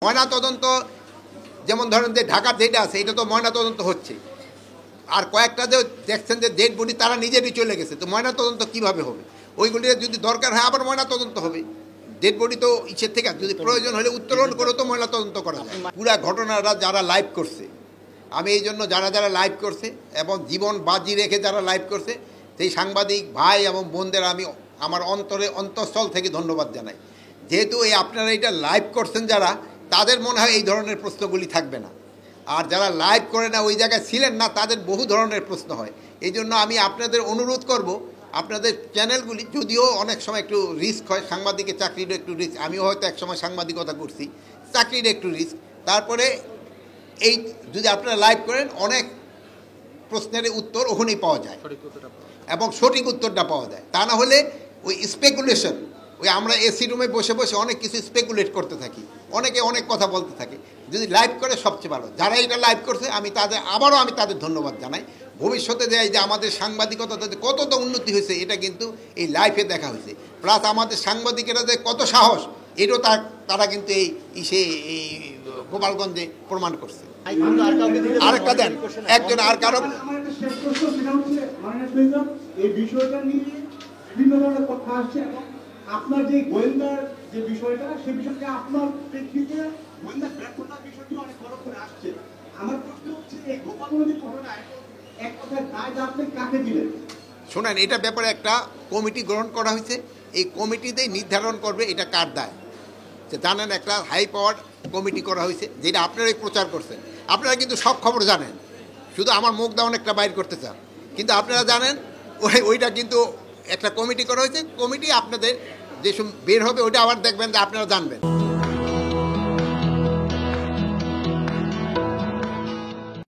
ময়না তদন্ত যেমন ধরেন যে ঢাকার যেটা আছে এটা তো ময়না তদন্ত হচ্ছে, আর কয়েকটা যে দেখছেন যে ডেড বডি তারা নিজেরই চলে গেছে, তো ময়না তদন্ত কিভাবে হবে? ওইগুলি যদি দরকার হয় আবার ময়না তদন্ত হবে। ডেড বডি তো ইচ্ছের থেকে যদি প্রয়োজন হলে উত্তোলন করে তো ময়না তদন্ত করা যায়। পুরা ঘটনাটা যারা লাইভ করছে, আমি এই জন্য যারা যারা লাইভ করছে এবং জীবন বাজি রেখে যারা লাইভ করছে সেই সাংবাদিক ভাই এবং বোনদের আমি আমার অন্তঃস্থল থেকে ধন্যবাদ জানাই। যেহেতু এই আপনারা এটা লাইভ করছেন যারা, তাদের মনে হয় এই ধরনের প্রশ্নগুলি থাকবে না, আর যারা লাইভ করে না ওই জায়গায় ছিলেন না তাদের বহু ধরনের প্রশ্ন হয়। এই জন্য আমি আপনাদের অনুরোধ করব, আপনাদের চ্যানেলগুলি যদিও অনেক সময় একটু রিস্ক হয়, সাংবাদিকের চাকরিরও একটু রিস্ক, আমিও হয়তো একসময় সাংবাদিকতা করছি, চাকরির একটু রিস্ক, তারপরে এই যদি আপনারা লাইভ করেন অনেক প্রশ্নের উত্তর ওখানেই পাওয়া যায় এবং সঠিক উত্তরটা পাওয়া যায়। তা না হলে ওই স্পেকুলেশন, ওই আমরা এসি রুমে বসে বসে অনেক কিছু স্পেকুলেট করতে থাকি, অনেকে অনেক কথা বলতে থাকে। যদি লাইভ করে সবচেয়ে ভালো। যারা এটা লাইভ করছে আমি তাদের ধন্যবাদ জানাই। ভবিষ্যতে যে আমাদের সাংবাদিকতাতে কতটা উন্নতি হয়েছে এটা কিন্তু এই লাইভে দেখা হয়েছে। প্লাস আমাদের সাংবাদিকেরা যে কত সাহস এটাও তারা কিন্তু এই গোপালগঞ্জে প্রমাণ করছে। আরেকটা দেন একজন আর কারো এই বিষয়টা নিয়ে বিভিন্ন ধরনের কথা আসছে। আপনার যে গোয়েন্দার যে বিষয়টা, সেই বিষয়টা আপনার প্রেক্ষিতে গোয়েন্দা ব্যর্থতার বিষয়টি অনেক বড় করে আসছে। আমার প্রশ্ন হচ্ছে এই গোপালগঞ্জের ঘটনায় এক কথায় দায় আপনি কাকে দিলেন? শোনেন, এটা ব্যাপারে একটা কমিটি গ্রহণ করা হয়েছে, এই কমিটিতেই নির্ধারণ করবে এটা কার দায়। যে জানেন একটা হাই পাওয়ার কমিটি করা হয়েছে, যেটা আপনারাই প্রচার করছেন। আপনারা কিন্তু সব খবর জানেন, শুধু আমার মুখ দাও একটা বাইর করতে চান, কিন্তু আপনারা জানেন ওইটা কিন্তু একটা কমিটি করা হয়েছে। কমিটি আপনাদের যেসব বের হবে ওইটা আবার দেখবেন যে আপনারা জানবেন।